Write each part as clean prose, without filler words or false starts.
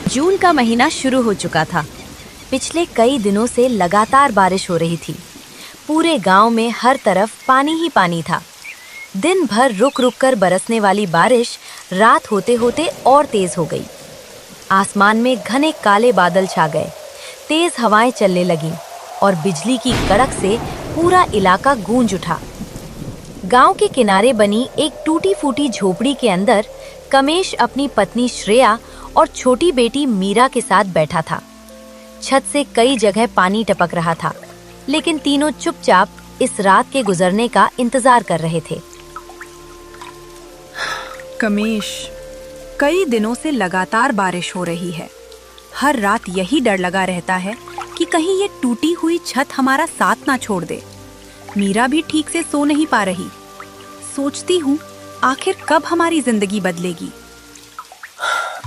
जून का महीना शुरू हो चुका था। पिछले कई दिनों से लगातार बारिश हो रही थी। पूरे गांव में हर तरफ पानी ही पानी था। दिन भर रुक रुक कर बरसने वाली बारिश रात होते होते और तेज हो गई। आसमान में घने काले बादल छा गए, तेज हवाएं चलने लगीं और बिजली की कड़क से पूरा इलाका गूंज उठा। गांव के किनारे बनी एक टूटी फूटी झोपड़ी के अंदर कमेश अपनी पत्नी श्रेया और छोटी बेटी मीरा के साथ बैठा था। छत से कई जगह पानी टपक रहा था, लेकिन तीनों चुपचाप इस रात के गुजरने का इंतजार कर रहे थे। कमेश, कई दिनों से लगातार बारिश हो रही है। हर रात यही डर लगा रहता है कि कहीं ये टूटी हुई छत हमारा साथ ना छोड़ दे। मीरा भी ठीक से सो नहीं पा रही। सोचती हूँ आखिर कब हमारी जिंदगी बदलेगी।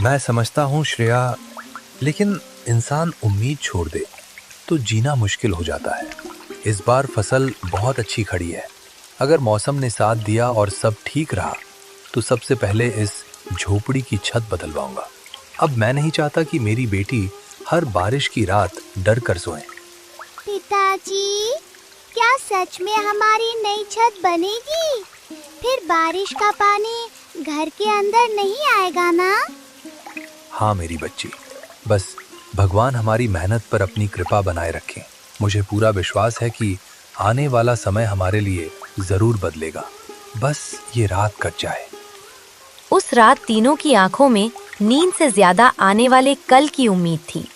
मैं समझता हूँ श्रेया, लेकिन इंसान उम्मीद छोड़ दे तो जीना मुश्किल हो जाता है। इस बार फसल बहुत अच्छी खड़ी है। अगर मौसम ने साथ दिया और सब ठीक रहा तो सबसे पहले इस झोपड़ी की छत बदलवाऊंगा। अब मैं नहीं चाहता कि मेरी बेटी हर बारिश की रात डर कर सोए। पिताजी, क्या सच में हमारी नई छत बनेगी? फिर बारिश का पानी घर के अंदर नहीं आएगा ना? हाँ मेरी बच्ची, बस भगवान हमारी मेहनत पर अपनी कृपा बनाए रखें। मुझे पूरा विश्वास है कि आने वाला समय हमारे लिए जरूर बदलेगा। बस ये रात कट जाए। उस रात तीनों की आंखों में नींद से ज्यादा आने वाले कल की उम्मीद थी।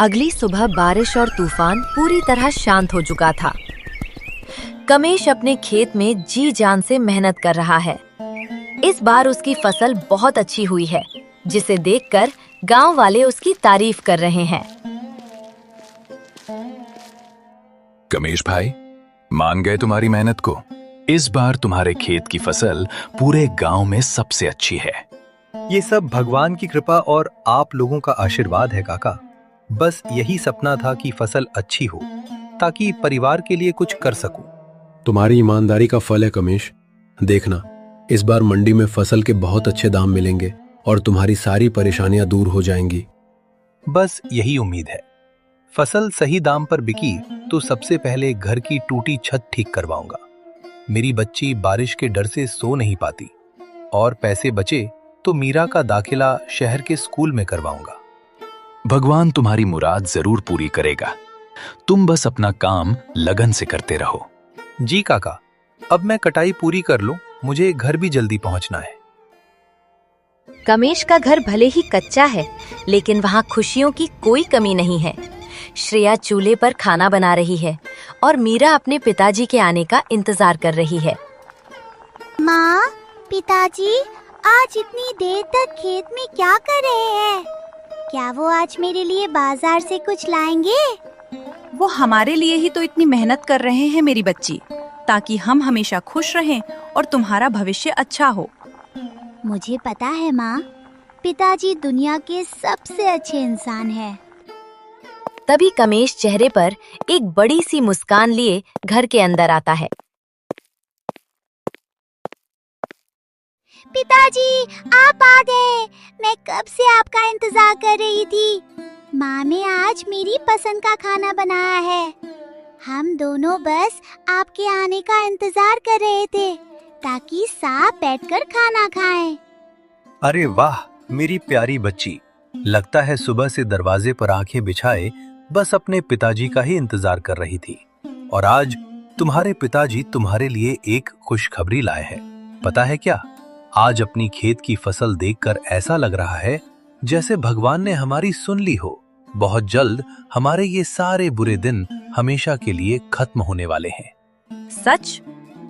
अगली सुबह बारिश और तूफान पूरी तरह शांत हो चुका था। कमेश अपने खेत में जी जान से मेहनत कर रहा है। इस बार उसकी फसल बहुत अच्छी हुई है, जिसे देखकर गांव वाले उसकी तारीफ कर रहे हैं। कमेश भाई, मान गए तुम्हारी मेहनत को। इस बार तुम्हारे खेत की फसल पूरे गांव में सबसे अच्छी है। ये सब भगवान की कृपा और आप लोगों का आशीर्वाद है काका। बस यही सपना था कि फसल अच्छी हो ताकि परिवार के लिए कुछ कर सकूं। तुम्हारी ईमानदारी का फल है कमेश। देखना, इस बार मंडी में फसल के बहुत अच्छे दाम मिलेंगे और तुम्हारी सारी परेशानियां दूर हो जाएंगी। बस यही उम्मीद है। फसल सही दाम पर बिकी तो सबसे पहले घर की टूटी छत ठीक करवाऊंगा। मेरी बच्ची बारिश के डर से सो नहीं पाती, और पैसे बचे तो मीरा का दाखिला शहर के स्कूल में करवाऊंगा। भगवान तुम्हारी मुराद जरूर पूरी करेगा। तुम बस अपना काम लगन से करते रहो। जी काका, अब मैं कटाई पूरी कर लूं, मुझे घर भी जल्दी पहुंचना है। कमेश का घर भले ही कच्चा है, लेकिन वहाँ खुशियों की कोई कमी नहीं है। श्रेया चूल्हे पर खाना बना रही है और मीरा अपने पिताजी के आने का इंतजार कर रही है। माँ, पिताजी आज इतनी देर तक खेत में क्या कर रहे हैं? क्या वो आज मेरे लिए बाजार से कुछ लाएंगे? वो हमारे लिए ही तो इतनी मेहनत कर रहे हैं मेरी बच्ची, ताकि हम हमेशा खुश रहें और तुम्हारा भविष्य अच्छा हो। मुझे पता है माँ, पिताजी दुनिया के सबसे अच्छे इंसान हैं। तभी कमेश चेहरे पर एक बड़ी सी मुस्कान लिए घर के अंदर आता है। पिताजी, आप आ गए। मैं कब से आपका इंतजार कर रही थी। माँ ने आज मेरी पसंद का खाना बनाया है। हम दोनों बस आपके आने का इंतजार कर रहे थे ताकि साथ बैठकर खाना खाएं। अरे वाह मेरी प्यारी बच्ची, लगता है सुबह से दरवाजे पर आंखें बिछाए बस अपने पिताजी का ही इंतजार कर रही थी। और आज तुम्हारे पिताजी तुम्हारे लिए एक खुशखबरी लाए हैं। पता है क्या? आज अपनी खेत की फसल देखकर ऐसा लग रहा है जैसे भगवान ने हमारी सुन ली हो। बहुत जल्द हमारे ये सारे बुरे दिन हमेशा के लिए खत्म होने वाले हैं। सच?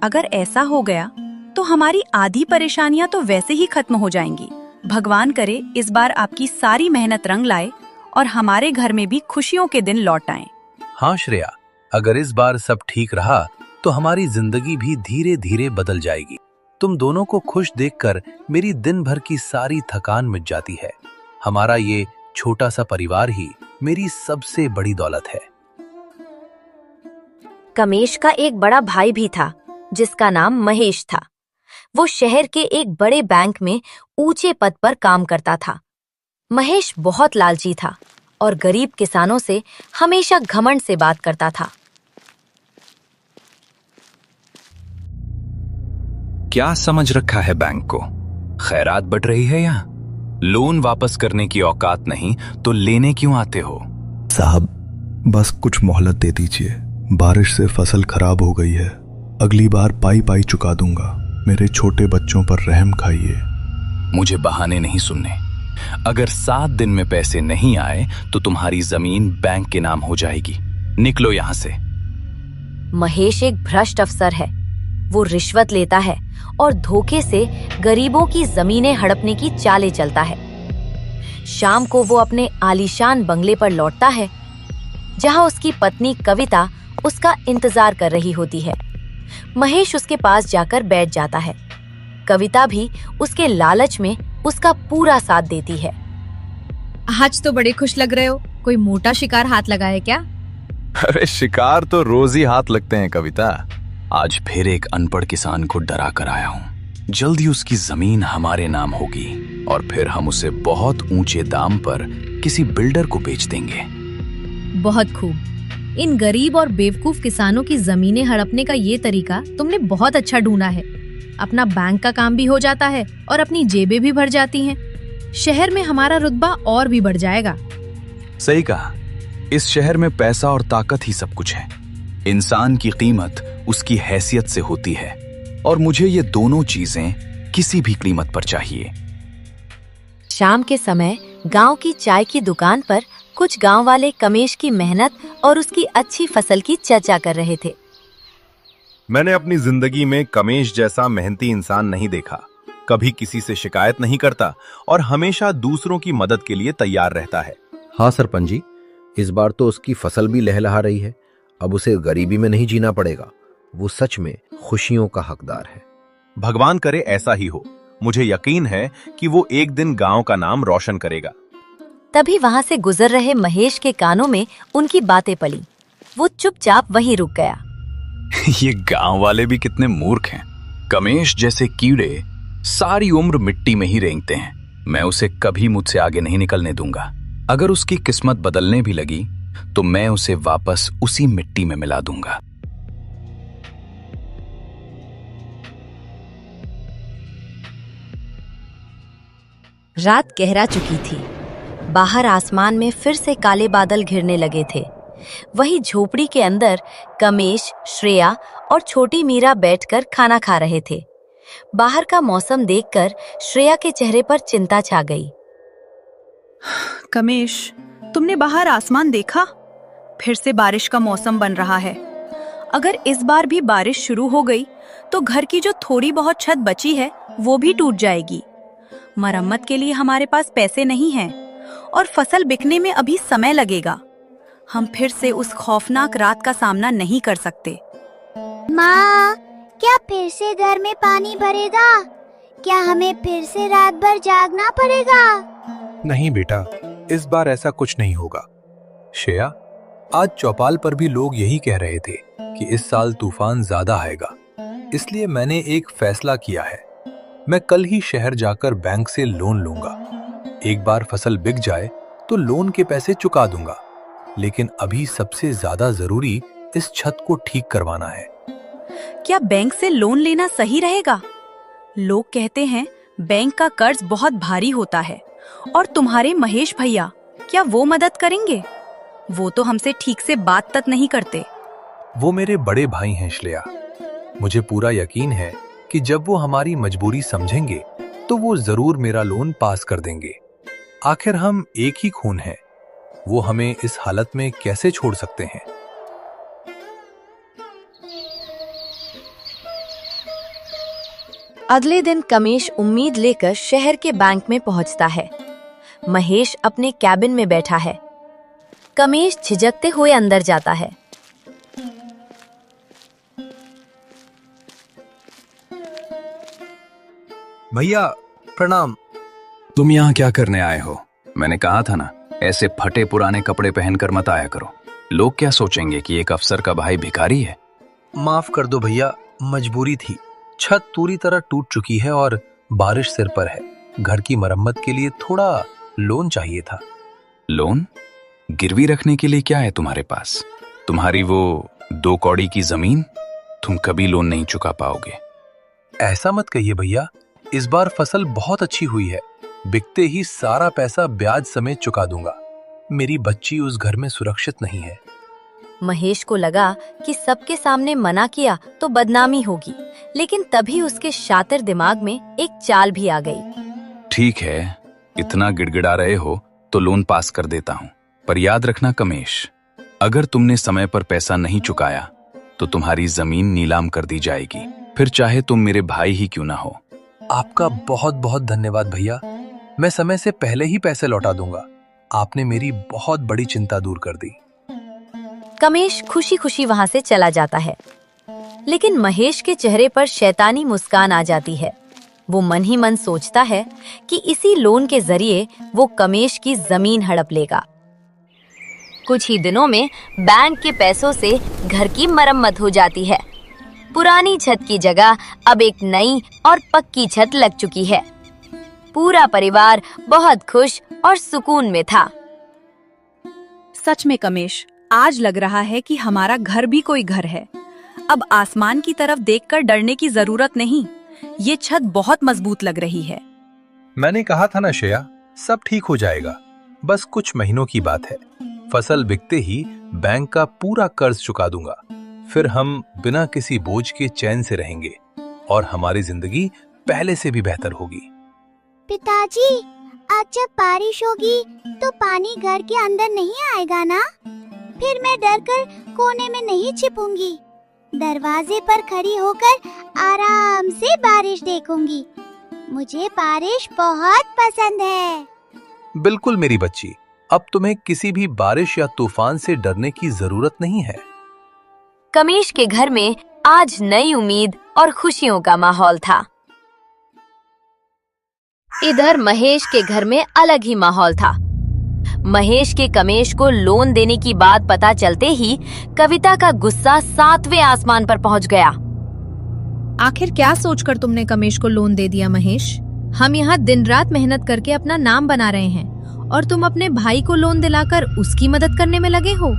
अगर ऐसा हो गया तो हमारी आधी परेशानियां तो वैसे ही खत्म हो जाएंगी। भगवान करे इस बार आपकी सारी मेहनत रंग लाए और हमारे घर में भी खुशियों के दिन लौट आएं। हाँ श्रेया, अगर इस बार सब ठीक रहा तो हमारी जिंदगी भी धीरे धीरे बदल जाएगी। तुम दोनों को खुश देखकर मेरी दिन भर की सारी थकान मिट जाती है। हमारा ये छोटा सा परिवार ही मेरी सबसे बड़ी दौलत है। कमेश का एक बड़ा भाई भी था जिसका नाम महेश था। वो शहर के एक बड़े बैंक में ऊंचे पद पर काम करता था। महेश बहुत लालची था और गरीब किसानों से हमेशा घमंड से बात करता था। क्या समझ रखा है बैंक को? खैरात बढ़ रही है यहाँ? लोन वापस करने की औकात नहीं तो लेने क्यों आते हो? साहब, बस कुछ मोहलत दे दीजिए। बारिश से फसल खराब हो गई है। अगली बार पाई पाई चुका दूंगा। मेरे छोटे बच्चों पर रहम खाइए। मुझे बहाने नहीं सुनने। अगर 7 दिन में पैसे नहीं आए तो तुम्हारी जमीन बैंक के नाम हो जाएगी। निकलो यहाँ से। महेश एक भ्रष्ट अफसर है। वो रिश्वत लेता है और धोखे से गरीबों की जमीनें हड़पने की चालें चलता है। शाम को वो अपने आलीशान बंगले पर लौटता है, जहां उसकी पत्नी कविता उसका इंतजार कर रही होती है। महेश उसके पास जाकर बैठ जाता है। कविता भी उसके लालच में उसका पूरा साथ देती है। आज तो बड़े खुश लग रहे हो। कोई मोटा शिकार हाथ लगा है क्या? अरे शिकार तो रोज ही हाथ लगते हैं कविता। आज फिर एक अनपढ़ किसान को डरा कर आया हूँ। जल्दी उसकी जमीन हमारे नाम होगी और फिर हम उसे बहुत ऊंचे दाम पर किसी बिल्डर को बेच देंगे। बहुत खूब। इन गरीब और बेवकूफ किसानों की जमीनें हड़पने का ये तरीका तुमने बहुत अच्छा ढूंढा है। अपना बैंक का काम भी हो जाता है और अपनी जेबें भी भर जाती हैं। शहर में हमारा रुतबा और भी बढ़ जाएगा। सही कहा। इस शहर में पैसा और ताकत ही सब कुछ है। इंसान की कीमत उसकी हैसियत से होती है और मुझे ये दोनों चीजें किसी भी कीमत पर चाहिए। शाम के समय गांव की चाय की दुकान पर कुछ गांव वाले कमेश की मेहनत और उसकी अच्छी फसल की चर्चा कर रहे थे। मैंने अपनी जिंदगी में कमेश जैसा मेहनती इंसान नहीं देखा। कभी किसी से शिकायत नहीं करता और हमेशा दूसरों की मदद के लिए तैयार रहता है। हाँ सरपंच जी, इस बार तो उसकी फसल भी लहलहा रही है। अब उसे गरीबी में नहीं जीना पड़ेगा। वो सच में खुशियों का हकदार है। भगवान करे ऐसा ही हो। मुझे यकीन है कि वो एक दिन गांव का नाम रोशन करेगा। तभी वहां से गुजर रहे महेश के कानों में उनकी बातें पड़ी। वो चुपचाप वहीं रुक गया। ये गांव वाले भी कितने मूर्ख हैं। कमेश जैसे कीड़े सारी उम्र मिट्टी में ही रेंगते हैं। मैं उसे कभी मुझसे आगे नहीं निकलने दूंगा। अगर उसकी किस्मत बदलने भी लगी तो मैं उसे वापस उसी मिट्टी में मिला दूंगा। रात गहरा चुकी थी। बाहर आसमान में फिर से काले बादल घिरने लगे थे। वहीं झोपड़ी के अंदर कमेश, श्रेया और छोटी मीरा बैठकर खाना खा रहे थे। बाहर का मौसम देखकर श्रेया के चेहरे पर चिंता छा गई। कमेश, तुमने बाहर आसमान देखा? फिर से बारिश का मौसम बन रहा है। अगर इस बार भी बारिश शुरू हो गई तो घर की जो थोड़ी बहुत छत बची है वो भी टूट जाएगी। मरम्मत के लिए हमारे पास पैसे नहीं हैं और फसल बिकने में अभी समय लगेगा। हम फिर से उस खौफनाक रात का सामना नहीं कर सकते। माँ, क्या फिर से घर में पानी भरेगा? क्या हमें फिर से रात भर जागना पड़ेगा? नहीं बेटा, इस बार ऐसा कुछ नहीं होगा। श्रेया, आज चौपाल पर भी लोग यही कह रहे थे कि इस साल तूफान ज्यादा आएगा। इसलिए मैंने एक फैसला किया है। मैं कल ही शहर जाकर बैंक से लोन लूंगा। एक बार फसल बिक जाए तो लोन के पैसे चुका दूंगा, लेकिन अभी सबसे ज्यादा जरूरी इस छत को ठीक करवाना है। क्या बैंक से लोन लेना सही रहेगा? लोग कहते हैं बैंक का कर्ज बहुत भारी होता है और तुम्हारे महेश भैया, क्या वो मदद करेंगे? वो तो हमसे ठीक से बात तक नहीं करते। वो मेरे बड़े भाई हैं श्रेया। मुझे पूरा यकीन है कि जब वो हमारी मजबूरी समझेंगे तो वो जरूर मेरा लोन पास कर देंगे। आखिर हम एक ही खून हैं। वो हमें इस हालत में कैसे छोड़ सकते हैं? अगले दिन कमेश उम्मीद लेकर शहर के बैंक में पहुंचता है। महेश अपने कैबिन में बैठा है। कमेश झिझकते हुए अंदर जाता है। भैया प्रणाम। तुम यहाँ क्या करने आए हो? मैंने कहा था ना, ऐसे फटे पुराने कपड़े पहनकर मत आया करो। लोग क्या सोचेंगे कि एक अफसर का भाई भिखारी है। माफ कर दो भैया, मजबूरी थी। छत पूरी तरह टूट चुकी है और बारिश सिर पर है। घर की मरम्मत के लिए थोड़ा लोन चाहिए था। लोन? गिरवी रखने के लिए क्या है तुम्हारे पास? तुम्हारी वो 2 कौड़ी की जमीन? तुम कभी लोन नहीं चुका पाओगे। ऐसा मत कहिए भैया, इस बार फसल बहुत अच्छी हुई है। बिकते ही सारा पैसा ब्याज समेत चुका दूंगा। मेरी बच्ची उस घर में सुरक्षित नहीं है। महेश को लगा कि सबके सामने मना किया तो बदनामी होगी, लेकिन तभी उसके शातिर दिमाग में एक चाल भी आ गई। ठीक है, इतना गिड़गिड़ा रहे हो तो लोन पास कर देता हूँ, पर याद रखना कमेश, अगर तुमने समय पर पैसा नहीं चुकाया तो तुम्हारी जमीन नीलाम कर दी जाएगी, फिर चाहे तुम मेरे भाई ही क्यों ना हो। आपका बहुत बहुत धन्यवाद भैया, मैं समय से पहले ही पैसे लौटा दूंगा। आपने मेरी बहुत बड़ी चिंता दूर कर दी। कमेश खुशी खुशी वहां से चला जाता है, लेकिन महेश के चेहरे पर शैतानी मुस्कान आ जाती है। वो मन ही मन सोचता है कि इसी लोन के जरिए वो कमेश की जमीन हड़प लेगा। कुछ ही दिनों में बैंक के पैसों से घर की मरम्मत हो जाती है। पुरानी छत की जगह अब एक नई और पक्की छत लग चुकी है। पूरा परिवार बहुत खुश और सुकून में था। सच में कमेश, आज लग रहा है कि हमारा घर भी कोई घर है। अब आसमान की तरफ देखकर डरने की जरूरत नहीं। ये छत बहुत मजबूत लग रही है। मैंने कहा था ना श्रेया, सब ठीक हो जाएगा। बस कुछ महीनों की बात है। फसल बिकते ही बैंक का पूरा कर्ज चुका दूंगा। फिर हम बिना किसी बोझ के चैन से रहेंगे और हमारी जिंदगी पहले से भी बेहतर होगी। पिताजी, आज जब बारिश होगी तो पानी घर के अंदर नहीं आएगा ना? फिर मैं डरकर कोने में नहीं छिपूंगी। दरवाजे पर खड़ी होकर आराम से बारिश देखूंगी। मुझे बारिश बहुत पसंद है। बिल्कुल मेरी बच्ची, अब तुम्हें किसी भी बारिश या तूफान से डरने की जरूरत नहीं है। कमेश के घर में आज नई उम्मीद और खुशियों का माहौल था। इधर महेश के घर में अलग ही माहौल था। महेश के कमेश को लोन देने की बात पता चलते ही कविता का गुस्सा 7वें आसमान पर पहुंच गया। आखिर क्या सोचकर तुमने कमेश को लोन दे दिया महेश? हम यहाँ दिन रात मेहनत करके अपना नाम बना रहे हैं और तुम अपने भाई को लोन दिलाकर उसकी मदद करने में लगे हो।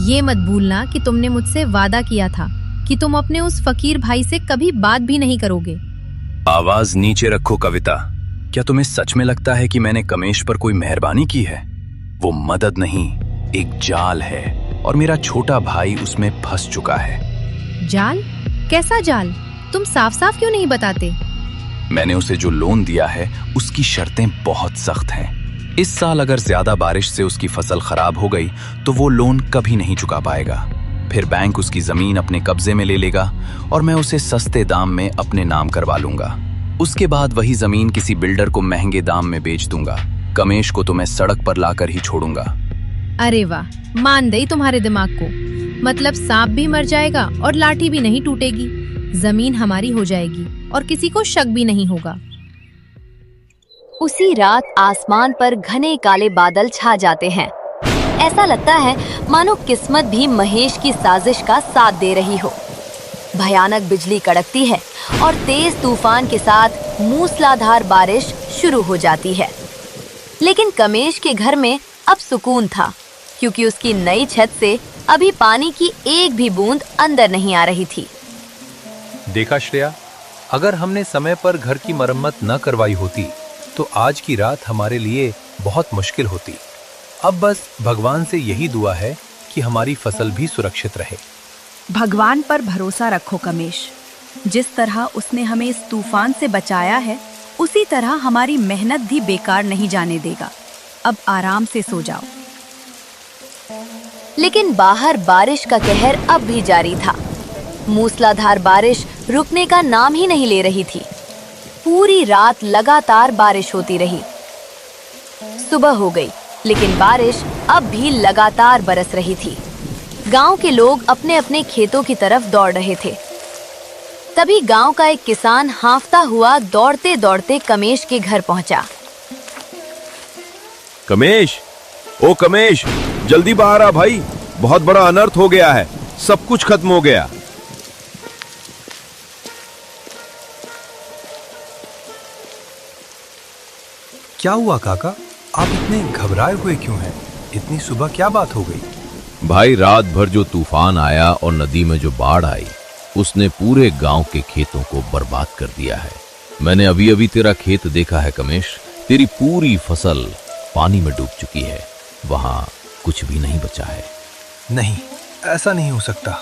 ये मत भूलना कि तुमने मुझसे वादा किया था कि तुम अपने उस फकीर भाई से कभी बात भी नहीं करोगे। आवाज नीचे रखो कविता। क्या तुम्हें सच में लगता है कि मैंने कमेश पर कोई मेहरबानी की है? वो मदद नहीं, एक जाल है और मेरा छोटा भाई उसमें फंस चुका है। जाल? कैसा जाल? तुम साफ साफ क्यों नहीं बताते? मैंने उसे जो लोन दिया है उसकी शर्तें बहुत सख्त हैं। इस साल अगर ज्यादा बारिश से उसकी फसल खराब हो गई तो वो लोन कभी नहीं चुका पाएगा। फिर बैंक उसकी जमीन अपने कब्जे में ले लेगा और मैं उसे सस्ते दाम में अपने नाम करवा लूंगा। उसके बाद वही जमीन किसी बिल्डर को महंगे दाम में बेच दूंगा। कमेश को तो मैं सड़क पर लाकर ही छोड़ूंगा। अरे वाह, मान गई तुम्हारे दिमाग को। मतलब सांप भी मर जाएगा और लाठी भी नहीं टूटेगी। जमीन हमारी हो जाएगी और किसी को शक भी नहीं होगा। उसी रात आसमान पर घने काले बादल छा जाते हैं। ऐसा लगता है मानो किस्मत भी महेश की साजिश का साथ दे रही हो। भयानक बिजली कड़कती है और तेज तूफान के साथ मूसलाधार बारिश शुरू हो जाती है। लेकिन कमेश के घर में अब सुकून था, क्योंकि उसकी नई छत से अभी पानी की एक भी बूंद अंदर नहीं आ रही थी। देखा श्रेया, अगर हमने समय पर घर की मरम्मत न करवाई होती तो आज की रात हमारे लिए बहुत मुश्किल होती। अब बस भगवान से यही दुआ है कि हमारी फसल भी सुरक्षित रहे। भगवान पर भरोसा रखो कमेश। जिस तरह उसने हमें इस तूफान से बचाया है, उसी तरह हमारी मेहनत भी बेकार नहीं जाने देगा। अब आराम से सो जाओ। लेकिन बाहर बारिश का कहर अब भी जारी था। मूसलाधार बारिश रुकने का नाम ही नहीं ले रही थी। पूरी रात लगातार बारिश होती रही। सुबह हो गई, लेकिन बारिश अब भी लगातार बरस रही थी। गांव के लोग अपने अपने खेतों की तरफ दौड़ रहे थे। तभी गांव का एक किसान हांफता हुआ दौड़ते दौड़ते कमेश के घर पहुंचा। कमेश, ओ कमेश, जल्दी बाहर आ भाई, बहुत बड़ा अनर्थ हो गया है, सब कुछ खत्म हो गया। क्या हुआ काका? आप इतने घबराए हुए क्यों हैं? इतनी सुबह क्या बात हो गई? भाई, रात भर जो तूफान आया और नदी में जो बाढ़ आई, उसने पूरे गांव के खेतों को बर्बाद कर दिया है। मैंने अभी अभी तेरा खेत देखा है कमेश। तेरी पूरी फसल पानी में डूब चुकी है। वहां कुछ भी नहीं बचा है। नहीं, ऐसा नहीं हो सकता।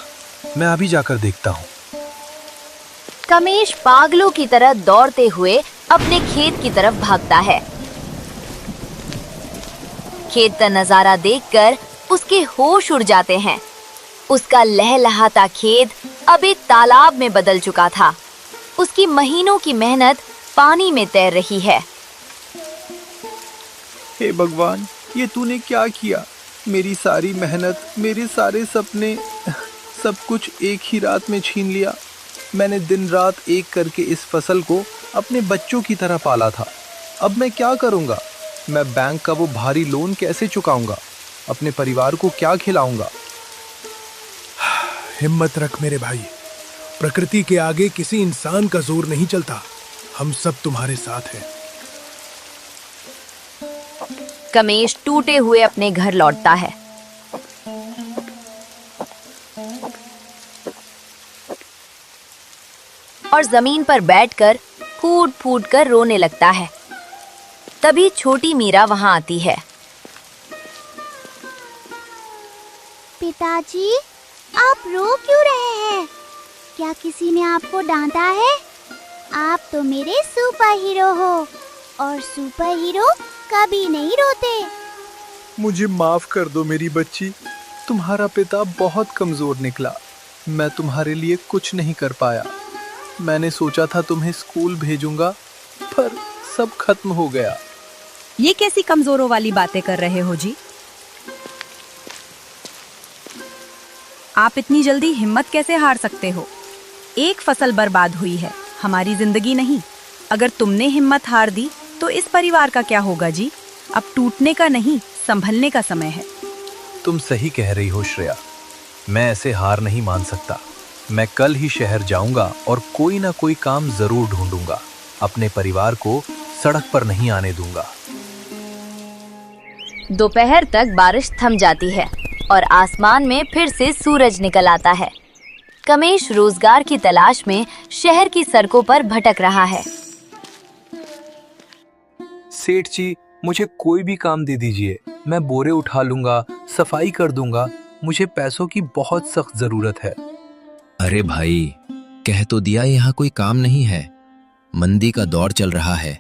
मैं अभी जाकर देखता हूँ। कमेश पागलों की तरह दौड़ते हुए अपने खेत की तरफ भागता है। खेत का नजारा देखकर उसके होश उड़ जाते हैं। उसका लहलहाता खेत अब एक तालाब में बदल चुका था। उसकी महीनों की मेहनत पानी में तैर रही है। हे भगवान, ये तूने क्या किया? मेरी सारी मेहनत, मेरे सारे सपने, सब कुछ एक ही रात में छीन लिया। मैंने दिन रात एक करके इस फसल को अपने बच्चों की तरह पाला था। अब मैं क्या करूंगा? मैं बैंक का वो भारी लोन कैसे चुकाऊंगा? अपने परिवार को क्या खिलाऊंगा? हिम्मत रख मेरे भाई। प्रकृति के आगे किसी इंसान का जोर नहीं चलता। हम सब तुम्हारे साथ हैं। कमेश टूटे हुए अपने घर लौटता है। और जमीन पर बैठकर फूट फूट कर रोने लगता है। तभी छोटी मीरा वहां आती है। पिताजी, आप रो क्यों रहे हैं? क्या किसी ने आपको डांटा है? आप तो मेरे सुपर हीरो हो, और सुपर हीरो कभी नहीं रोते। मुझे माफ कर दो मेरी बच्ची। तुम्हारा पिता बहुत कमजोर निकला। मैं तुम्हारे लिए कुछ नहीं कर पाया। मैंने सोचा था तुम्हें स्कूल भेजूंगा, पर सब खत्म हो गया। ये कैसी कमजोरों वाली बातें कर रहे हो जी? आप इतनी जल्दी हिम्मत कैसे हार सकते हो? एक फसल बर्बाद हुई है, हमारी जिंदगी नहीं। अगर तुमने हिम्मत हार दी तो इस परिवार का क्या होगा जी? अब टूटने का नहीं, संभलने का समय है। तुम सही कह रही हो श्रेया। मैं ऐसे हार नहीं मान सकता। मैं कल ही शहर जाऊंगा और कोई ना कोई काम जरूर ढूंढूंगा। अपने परिवार को सड़क पर नहीं आने दूंगा। दोपहर तक बारिश थम जाती है और आसमान में फिर से सूरज निकल आता है। कमेश रोजगार की तलाश में शहर की सड़कों पर भटक रहा है। सेठ जी, मुझे कोई भी काम दे दीजिए। मैं बोरे उठा लूंगा, सफाई कर दूंगा। मुझे पैसों की बहुत सख्त जरूरत है। अरे भाई, कह तो दिया यहाँ कोई काम नहीं है। मंदी का दौर चल रहा है।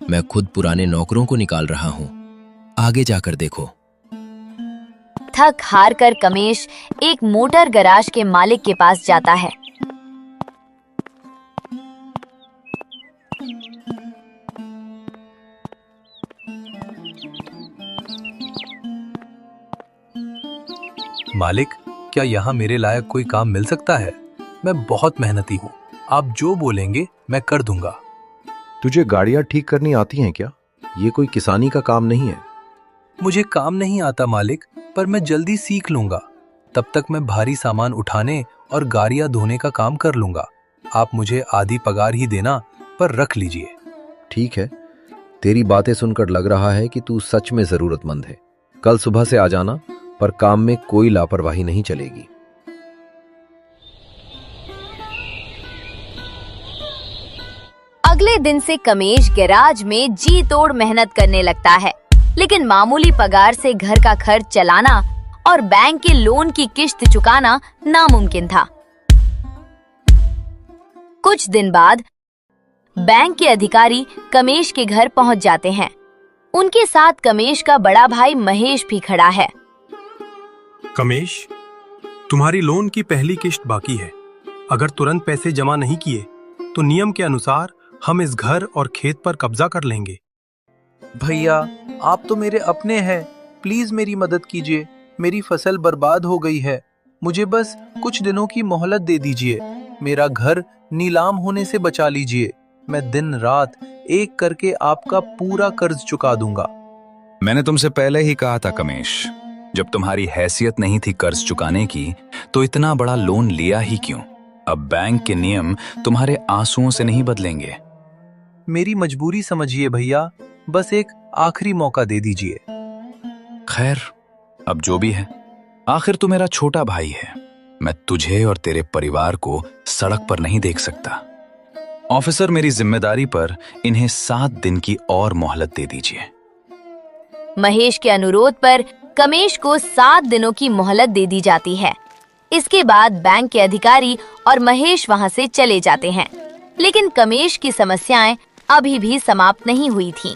मैं खुद पुराने नौकरों को निकाल रहा हूँ। आगे जाकर देखो। थक हार कर कमेश एक मोटर गैराज के मालिक के पास जाता है। मालिक, क्या यहाँ मेरे लायक कोई काम मिल सकता है? मैं बहुत मेहनती हूँ। आप जो बोलेंगे मैं कर दूंगा। तुझे गाड़ियाँ ठीक करनी आती हैं क्या? ये कोई किसानी का काम नहीं है। मुझे काम नहीं आता मालिक, पर मैं जल्दी सीख लूंगा। तब तक मैं भारी सामान उठाने और गाड़ियाँ धोने का काम कर लूंगा। आप मुझे आधी पगार ही देना, पर रख लीजिए। ठीक है, तेरी बातें सुनकर लग रहा है कि तू सच में जरूरतमंद है। कल सुबह से आ जाना, पर काम में कोई लापरवाही नहीं चलेगी। अगले दिन से कमेश गैराज में जी तोड़ मेहनत करने लगता है, लेकिन मामूली पगार से घर का खर्च चलाना और बैंक के लोन की किश्त चुकाना नामुमकिन था। कुछ दिन बाद बैंक के अधिकारी कमेश के घर पहुंच जाते हैं। उनके साथ कमेश का बड़ा भाई महेश भी खड़ा है। कमेश, तुम्हारी लोन की पहली किश्त बाकी है। अगर तुरंत पैसे जमा नहीं किए तो नियम के अनुसार हम इस घर और खेत पर कब्जा कर लेंगे। भैया, आप तो मेरे अपने हैं। प्लीज मेरी मदद कीजिए। मेरी फसल बर्बाद हो गई है। मुझे बस कुछ दिनों की मोहलत दे दीजिए। मेरा घर नीलाम होने से बचा लीजिए। मैं दिन रात एक करके आपका पूरा कर्ज चुका दूंगा। मैंने तुमसे पहले ही कहा था कमेश, जब तुम्हारी हैसियत नहीं थी कर्ज चुकाने की, तो इतना बड़ा लोन लिया ही क्यों? अब बैंक के नियम तुम्हारे आंसुओं से नहीं बदलेंगे। मेरी मजबूरी समझिए भैया। बस एक आखिरी मौका दे दीजिए। खैर, अब जो भी है, आखिर तू मेरा छोटा भाई है। मैं तुझे और तेरे परिवार को सड़क पर नहीं देख सकता। ऑफिसर, मेरी जिम्मेदारी पर इन्हें 7 दिन की और मोहलत दे दीजिए। महेश के अनुरोध पर कमेश को 7 दिनों की मोहलत दे दी जाती है। इसके बाद बैंक के अधिकारी और महेश वहां से चले जाते हैं, लेकिन कमेश की समस्याएं अभी भी समाप्त नहीं हुई थीं।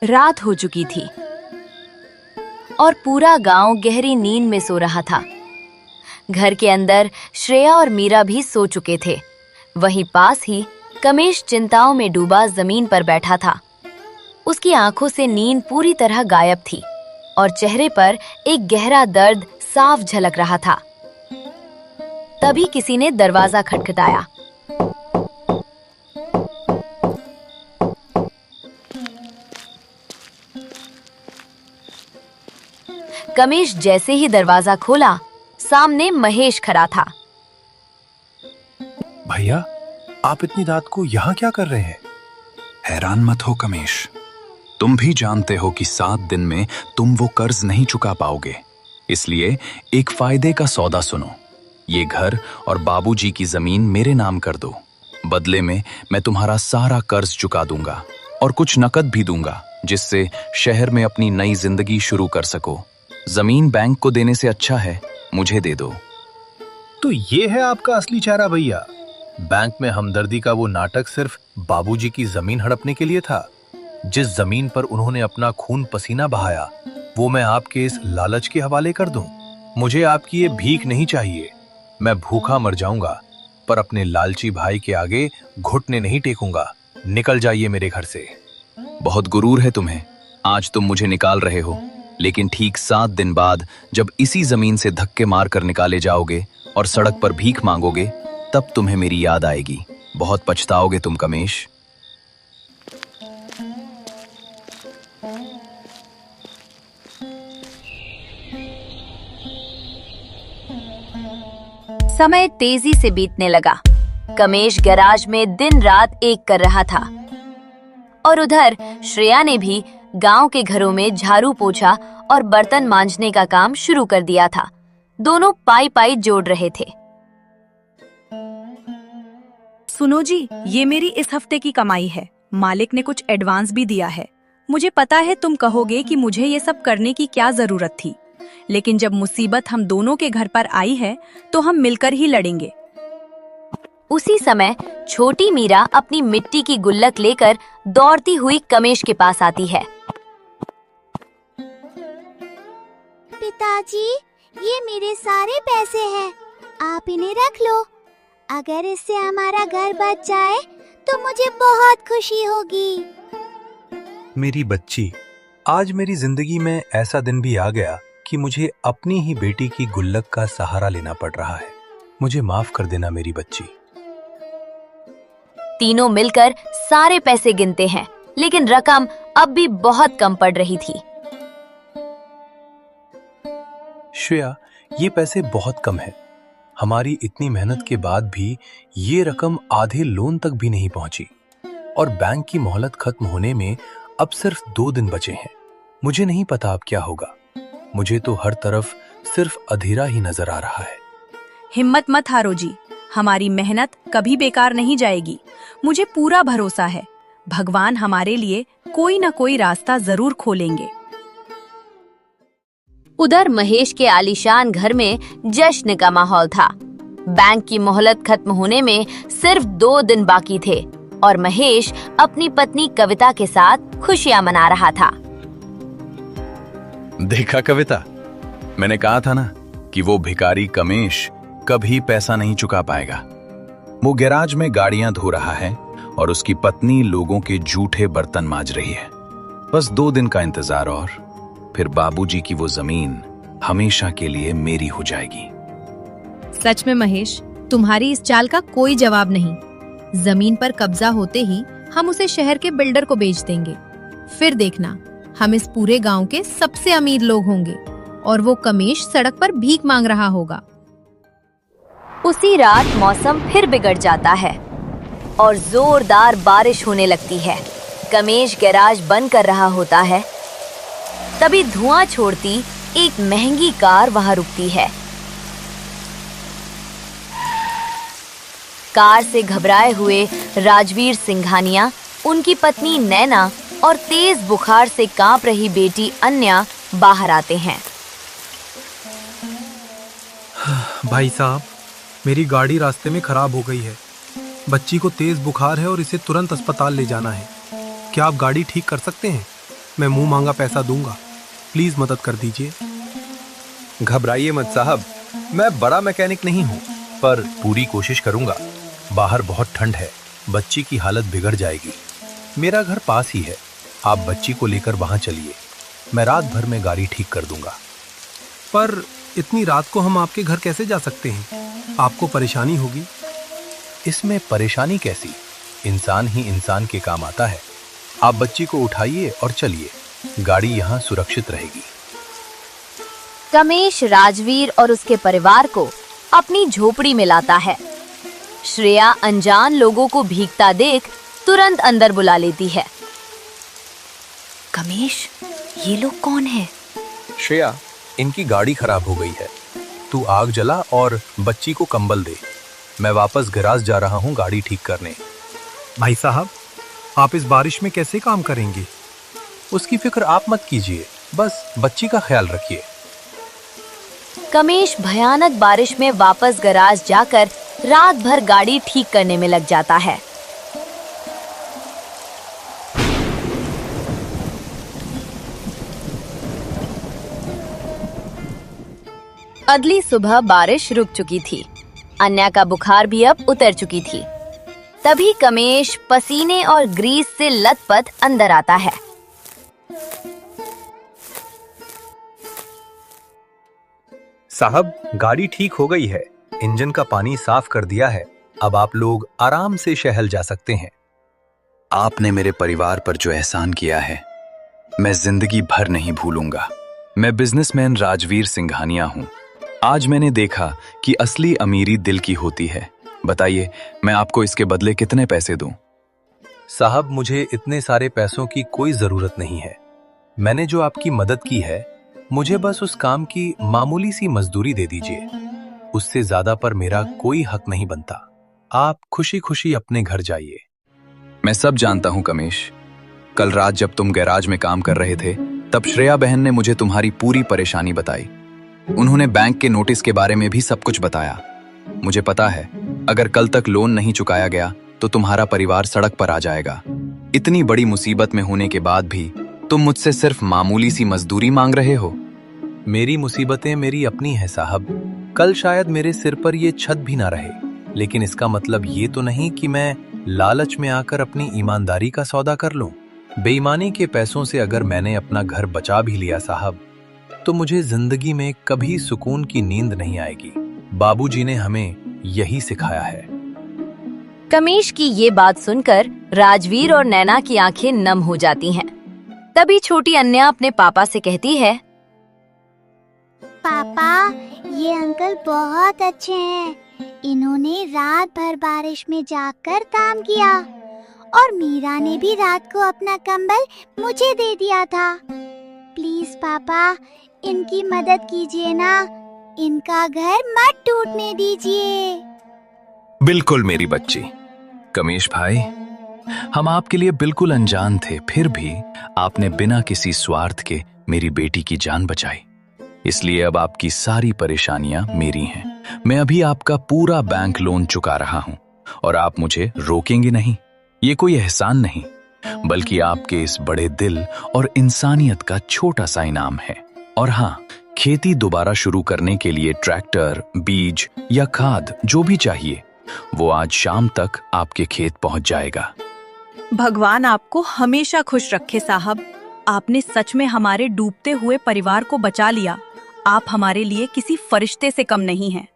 रात हो चुकी थी और पूरा गांव गहरी नींद में सो रहा था। घर के अंदर श्रेया और मीरा भी सो चुके थे। वहीं पास ही कमेश चिंताओं में डूबा जमीन पर बैठा था। उसकी आंखों से नींद पूरी तरह गायब थी और चेहरे पर एक गहरा दर्द साफ झलक रहा था। तभी किसी ने दरवाजा खटखटाया। कमेश जैसे ही दरवाजा खोला, सामने महेश खड़ा था। भैया, आप इतनी रात को यहाँ क्या कर रहे हैं? हैरान मत हो कमेश, तुम भी जानते हो कि 7 दिन में तुम वो कर्ज नहीं चुका पाओगे। इसलिए एक फायदे का सौदा सुनो। ये घर और बाबूजी की जमीन मेरे नाम कर दो। बदले में मैं तुम्हारा सारा कर्ज चुका दूंगा और कुछ नकद भी दूंगा, जिससे शहर में अपनी नई जिंदगी शुरू कर सको। जमीन बैंक को देने से अच्छा है मुझे दे दो। तो ये है आपका असली चेहरा भैया। बैंक में हमदर्दी का वो नाटक सिर्फ बाबूजी की जमीन हड़पने के लिए था। जिस जमीन पर उन्होंने अपना खून पसीना बहाया, वो मैं आपके इस लालच के हवाले कर दूं? मुझे आपकी ये भीख नहीं चाहिए। मैं भूखा मर जाऊंगा, पर अपने लालची भाई के आगे घुटने नहीं टेकूंगा। निकल जाइए मेरे घर से। बहुत गुरूर है तुम्हें। आज तुम मुझे निकाल रहे हो, लेकिन ठीक 7 दिन बाद जब इसी जमीन से धक्के मार कर निकाले जाओगे और सड़क पर भीख मांगोगे, तब तुम्हें मेरी याद आएगी। बहुत पछताओगे तुम कमेश। समय तेजी से बीतने लगा। कमेश गैराज में दिन रात एक कर रहा था और उधर श्रेया ने भी गांव के घरों में झाड़ू पोछा और बर्तन मांजने का काम शुरू कर दिया था। दोनों पाई पाई जोड़ रहे थे। सुनो जी, ये मेरी इस हफ्ते की कमाई है। मालिक ने कुछ एडवांस भी दिया है। मुझे पता है तुम कहोगे कि मुझे ये सब करने की क्या जरूरत थी, लेकिन जब मुसीबत हम दोनों के घर पर आई है तो हम मिलकर ही लड़ेंगे। उसी समय छोटी मीरा अपनी मिट्टी की गुल्लक लेकर दौड़ती हुई कमेश के पास आती है। पिताजी, ये मेरे सारे पैसे हैं, आप इन्हें रख लो। अगर इससे हमारा घर बच जाए तो मुझे बहुत खुशी होगी। मेरी बच्ची, आज मेरी जिंदगी में ऐसा दिन भी आ गया कि मुझे अपनी ही बेटी की गुल्लक का सहारा लेना पड़ रहा है। मुझे माफ कर देना मेरी बच्ची। तीनों मिलकर सारे पैसे गिनते हैं, लेकिन रकम अब भी बहुत कम पड़ रही थी। श्रेया, ये पैसे बहुत कम है। हमारी इतनी मेहनत के बाद भी ये रकम आधे लोन तक भी नहीं पहुंची और बैंक की मोहलत खत्म होने में अब सिर्फ 2 दिन बचे हैं। मुझे नहीं पता अब क्या होगा। मुझे तो हर तरफ सिर्फ अंधेरा ही नजर आ रहा है। हिम्मत मत हारो जी, हमारी मेहनत कभी बेकार नहीं जाएगी। मुझे पूरा भरोसा है, भगवान हमारे लिए कोई न कोई रास्ता जरूर खोलेंगे। उधर महेश के आलीशान घर में जश्न का माहौल था। बैंक की मोहलत खत्म होने में सिर्फ 2 दिन बाकी थे और महेश अपनी पत्नी कविता के साथ खुशियां मना रहा था। देखा कविता, मैंने कहा था ना कि वो भिखारी कमेश कभी पैसा नहीं चुका पाएगा। वो गैराज में गाड़ियां धो रहा है और उसकी पत्नी लोगों के जूठे बर्तन मांज रही है। बस 2 दिन का इंतजार और फिर बाबूजी की वो जमीन हमेशा के लिए मेरी हो जाएगी। सच में महेश, तुम्हारी इस चाल का कोई जवाब नहीं। जमीन पर कब्जा होते ही हम उसे शहर के बिल्डर को बेच देंगे। फिर देखना, हम इस पूरे गांव के सबसे अमीर लोग होंगे और वो कमेश सड़क पर भीख मांग रहा होगा। उसी रात मौसम फिर बिगड़ जाता है। और जोरदार बारिश होने लगती है। कमेश गैराज बंद कर रहा होता है, तभी धुआं छोड़ती एक महंगी कार वहां रुकती है। कार से घबराए हुए राजवीर सिंघानिया, उनकी पत्नी नैना और तेज बुखार से कांप रही बेटी अन्या बाहर आते हैं। भाई साहब, मेरी गाड़ी रास्ते में खराब हो गई है। बच्ची को तेज बुखार है और इसे तुरंत अस्पताल ले जाना है। क्या आप गाड़ी ठीक कर सकते हैं? मैं मुंह मांगा पैसा दूंगा, प्लीज मदद कर दीजिए। घबराइए मत साहब, मैं बड़ा मैकेनिक नहीं हूँ, पर पूरी कोशिश करूंगा। बाहर बहुत ठंड है, बच्ची की हालत बिगड़ जाएगी। मेरा घर पास ही है, आप बच्ची को लेकर वहां चलिए, मैं रात भर में गाड़ी ठीक कर दूंगा। पर इतनी रात को हम आपके घर कैसे जा सकते हैं? आपको परेशानी होगी। इसमें परेशानी कैसी? इंसान ही इंसान के काम आता है। आप बच्ची को उठाइए और चलिए, गाड़ी यहाँ सुरक्षित रहेगी। कमेश राजवीर और उसके परिवार को अपनी झोपड़ी में लाता है। श्रेया अनजान लोगों को भीगता देख तुरंत अंदर बुला लेती है। कमेश, ये लोग कौन है? श्रेया, इनकी गाड़ी खराब हो गई है। तू आग जला और बच्ची को कंबल दे। मैं वापस गैराज जा रहा हूँ गाड़ी ठीक करने। भाई साहब, आप इस बारिश में कैसे काम करेंगे? उसकी फिक्र आप मत कीजिए, बस बच्ची का ख्याल रखिए। कमेश भयानक बारिश में वापस गैराज जाकर रात भर गाड़ी ठीक करने में लग जाता है। अगली सुबह बारिश रुक चुकी थी। अन्या का बुखार भी अब उतर चुकी थी। तभी कमेश पसीने और ग्रीस से लथपथ अंदर आता है। साहब, गाड़ी ठीक हो गई है, इंजन का पानी साफ कर दिया है। अब आप लोग आराम से शहर जा सकते हैं। आपने मेरे परिवार पर जो एहसान किया है, मैं जिंदगी भर नहीं भूलूंगा। मैं बिजनेसमैन राजवीर सिंघानिया हूं। आज मैंने देखा कि असली अमीरी दिल की होती है। बताइए, मैं आपको इसके बदले कितने पैसे दूं? साहब, मुझे इतने सारे पैसों की कोई जरूरत नहीं है। मैंने जो आपकी मदद की है, मुझे बस उस काम की मामूली सी मजदूरी दे दीजिए। उससे ज्यादा पर मेरा कोई हक नहीं बनता। आप खुशी खुशी अपने घर जाइए। मैं सब जानता हूं कमेश। कल रात जब तुम गैराज में काम कर रहे थे, तब श्रेया बहन ने मुझे तुम्हारी पूरी परेशानी बताई। उन्होंने बैंक के नोटिस के बारे में भी सब कुछ बताया। मुझे पता है, अगर कल तक लोन नहीं चुकाया गया तो तुम्हारा परिवार सड़क पर आ जाएगा। इतनी बड़ी मुसीबत में होने के बाद भी तुम मुझसे सिर्फ मामूली सी मजदूरी मांग रहे हो। मेरी मुसीबतें मेरी अपनी है साहब। कल शायद मेरे सिर पर ये छत भी ना रहे, लेकिन इसका मतलब ये तो नहीं कि मैं लालच में आकर अपनी ईमानदारी का सौदा कर लूं। बेईमानी के पैसों से अगर मैंने अपना घर बचा भी लिया साहब, तो मुझे जिंदगी में कभी सुकून की नींद नहीं आएगी। बाबूजी ने हमें यही सिखाया है। कमेश की ये बात सुनकर राजवीर और नैना की आंखें नम हो जाती हैं। तभी छोटी अन्या अपने पापा से कहती है, पापा, ये अंकल बहुत अच्छे हैं। इन्होंने रात भर बारिश में जागकर काम किया और मीरा ने भी रात को अपना कंबल मुझे दे दिया था। प्लीज पापा, इनकी मदद कीजिए ना, इनका घर मत टूटने दीजिए। बिल्कुल मेरी बच्ची। कमेश भाई, हम आपके लिए बिल्कुल अनजान थे, फिर भी आपने बिना किसी स्वार्थ के मेरी बेटी की जान बचाई। इसलिए अब आपकी सारी परेशानियां मेरी हैं। मैं अभी आपका पूरा बैंक लोन चुका रहा हूं और आप मुझे रोकेंगे नहीं। ये कोई एहसान नहीं, बल्कि आपके इस बड़े दिल और इंसानियत का छोटा सा इनाम है। और हाँ, खेती दोबारा शुरू करने के लिए ट्रैक्टर, बीज या खाद जो भी चाहिए, वो आज शाम तक आपके खेत पहुंच जाएगा। भगवान आपको हमेशा खुश रखे साहब। आपने सच में हमारे डूबते हुए परिवार को बचा लिया। आप हमारे लिए किसी फरिश्ते से कम नहीं हैं।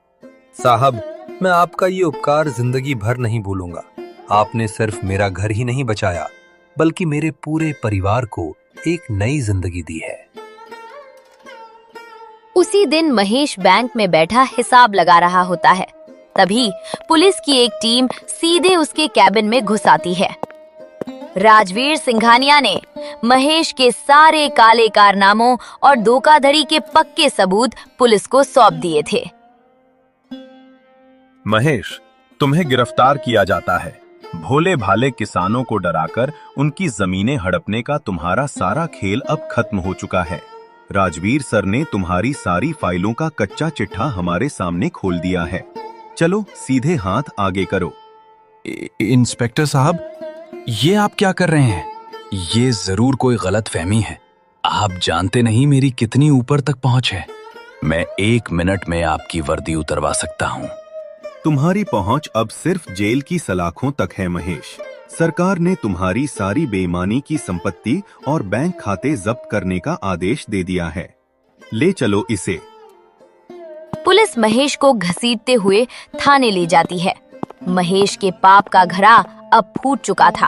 साहब, मैं आपका ये उपकार जिंदगी भर नहीं भूलूंगा। आपने सिर्फ मेरा घर ही नहीं बचाया, बल्कि मेरे पूरे परिवार को एक नई जिंदगी दी है। उसी दिन महेश बैंक में बैठा हिसाब लगा रहा होता है। तभी पुलिस की एक टीम सीधे उसके कैबिन में घुस आती है। राजवीर सिंघानिया ने महेश के सारे काले कारनामों और धोखाधड़ी के पक्के सबूत पुलिस को सौंप दिए थे। महेश, तुम्हें गिरफ्तार किया जाता है। भोले भाले किसानों को डराकर उनकी जमीनें हड़पने का तुम्हारा सारा खेल अब खत्म हो चुका है। राजवीर सर ने तुम्हारी सारी फाइलों का कच्चा चिट्ठा हमारे सामने खोल दिया है। चलो सीधे हाथ आगे करो। इंस्पेक्टर साहब, ये आप क्या कर रहे हैं? ये जरूर कोई गलत फहमी है। आप जानते नहीं मेरी कितनी ऊपर तक पहुंच है। मैं 1 मिनट में आपकी वर्दी उतरवा सकता हूं। तुम्हारी पहुंच अब सिर्फ जेल की सलाखों तक है महेश। सरकार ने तुम्हारी सारी बेईमानी की संपत्ति और बैंक खाते जब्त करने का आदेश दे दिया है। ले चलो इसे। पुलिस महेश को घसीटते हुए थाने ले जाती है। महेश के पाप का घड़ा अब फूट चुका था।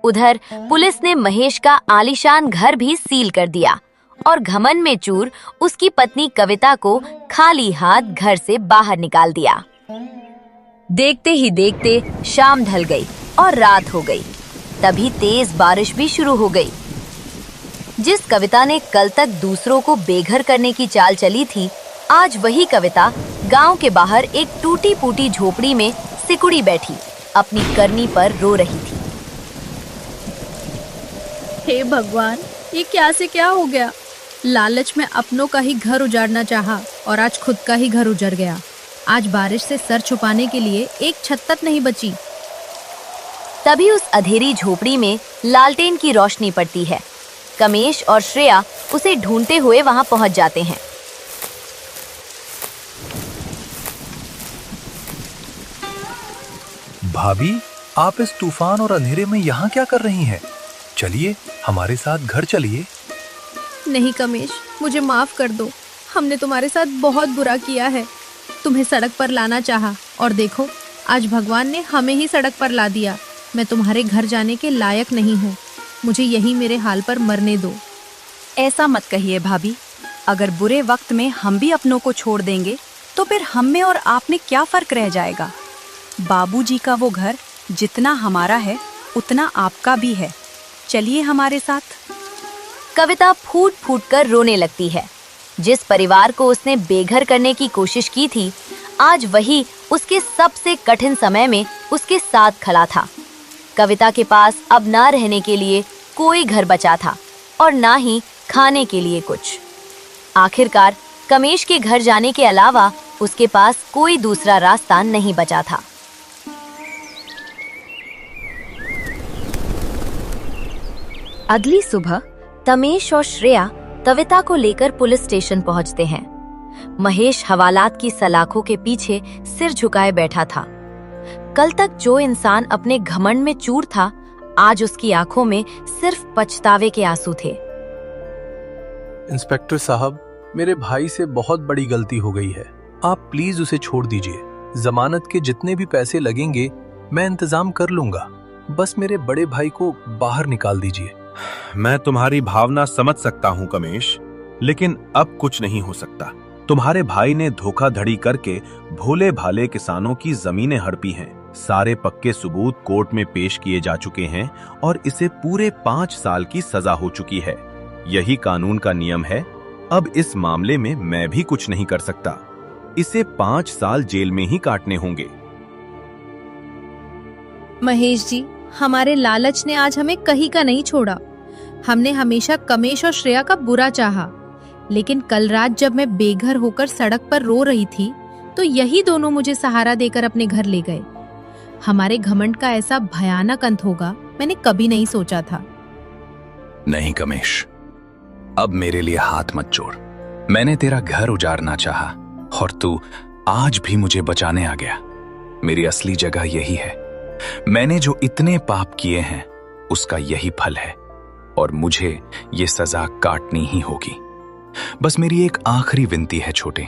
उधर पुलिस ने महेश का आलीशान घर भी सील कर दिया और घमंड में चूर उसकी पत्नी कविता को खाली हाथ घर से बाहर निकाल दिया। देखते ही देखते शाम ढल गई और रात हो गई। तभी तेज बारिश भी शुरू हो गई। जिस कविता ने कल तक दूसरों को बेघर करने की चाल चली थी, आज वही कविता गांव के बाहर एक टूटी फूटी झोपड़ी में सिकुड़ी बैठी अपनी करनी पर रो रही थी। हे भगवान, ये क्या से क्या हो गया? लालच में अपनों का ही घर उजाड़ना चाहा और आज खुद का ही घर उजड़ गया। आज बारिश से सर छुपाने के लिए एक छत तक नहीं बची। तभी उस अंधेरी झोपड़ी में लालटेन की रोशनी पड़ती है। कमेश और श्रेया उसे ढूंढते हुए वहां पहुंच जाते हैं। भाभी, आप इस तूफान और अंधेरे में यहाँ क्या कर रही हैं? चलिए हमारे साथ घर चलिए। नहीं कमेश, मुझे माफ कर दो। हमने तुम्हारे साथ बहुत बुरा किया है। तुम्हें सड़क पर लाना चाहा और देखो, आज भगवान ने हमें ही सड़क पर ला दिया। मैं तुम्हारे घर जाने के लायक नहीं हूँ। मुझे यही मेरे हाल पर मरने दो। ऐसा मत कहिए भाभी। अगर बुरे वक्त में हम भी अपनों को छोड़ देंगे तो फिर हम में और आप में क्या फर्क रह जाएगा? बाबूजी का वो घर जितना हमारा है उतना आपका भी है। चलिए हमारे साथ। कविता फूट फूट कर रोने लगती है। जिस परिवार को उसने बेघर करने की कोशिश की थी, आज वही उसके सबसे कठिन समय में उसके साथ खड़ा था। कविता के पास अब ना रहने के लिए कोई घर बचा था और ना ही खाने के लिए कुछ। आखिरकार कमेश के घर जाने के अलावा उसके पास कोई दूसरा रास्ता नहीं बचा था। अगली सुबह तमेश और श्रेया कविता को लेकर पुलिस स्टेशन पहुंचते हैं। महेश हवालात की सलाखों के पीछे सिर झुकाए बैठा था। कल तक जो इंसान अपने घमंड में चूर था, आज उसकी आंखों में सिर्फ पछतावे के आंसू थे। इंस्पेक्टर साहब, मेरे भाई से बहुत बड़ी गलती हो गई है। आप प्लीज उसे छोड़ दीजिए। जमानत के जितने भी पैसे लगेंगे मैं इंतजाम कर लूंगा। बस मेरे बड़े भाई को बाहर निकाल दीजिए। मैं तुम्हारी भावना समझ सकता हूं कमेश, लेकिन अब कुछ नहीं हो सकता। तुम्हारे भाई ने धोखाधड़ी करके भोले भाले किसानों की जमीनें हड़पी हैं। सारे पक्के सबूत कोर्ट में पेश किए जा चुके हैं और इसे पूरे 5 साल की सजा हो चुकी है। यही कानून का नियम है। अब इस मामले में मैं भी कुछ नहीं कर सकता। इसे 5 साल जेल में ही काटने होंगे। महेश जी, हमारे लालच ने आज हमें कहीं का नहीं छोड़ा। हमने हमेशा कमेश और श्रेया का बुरा चाहा, लेकिन कल रात जब मैं बेघर होकर सड़क पर रो रही थी तो यही दोनों मुझे सहारा देकर अपने घर ले गए। हमारे घमंड का ऐसा भयानक अंत होगा मैंने कभी नहीं सोचा था। नहीं कमेश, अब मेरे लिए हाथ मत जोड़। मैंने तेरा घर उजाड़ना चाहा और तू आज भी मुझे बचाने आ गया। मेरी असली जगह यही है। मैंने जो इतने पाप किए हैं उसका यही फल है और मुझे ये सजा काटनी ही होगी। बस मेरी एक आखिरी विनती है छोटे,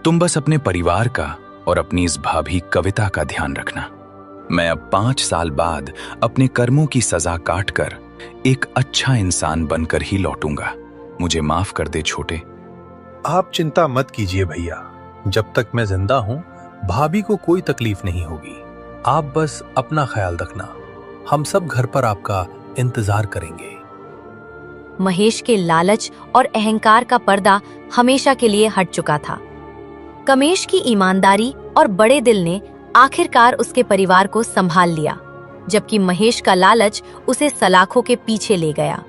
तुम बस अपने परिवार का और अपनी इस भाभी कविता का ध्यान रखना। मैं अब 5 साल बाद अपने कर्मों की सजा काटकर एक अच्छा इंसान बनकर ही लौटूंगा। मुझे माफ कर दे छोटे। आप चिंता मत कीजिए भैया। जब तक मैं जिंदा हूं भाभी को कोई तकलीफ नहीं होगी। आप बस अपना ख्याल रखना, हम सब घर पर आपका इंतजार करेंगे। महेश के लालच और अहंकार का पर्दा हमेशा के लिए हट चुका था। कमेश की ईमानदारी और बड़े दिल ने आखिरकार उसके परिवार को संभाल लिया, जबकि महेश का लालच उसे सलाखों के पीछे ले गया।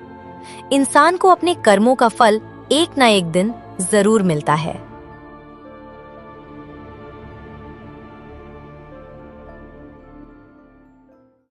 इंसान को अपने कर्मों का फल एक न एक दिन जरूर मिलता है।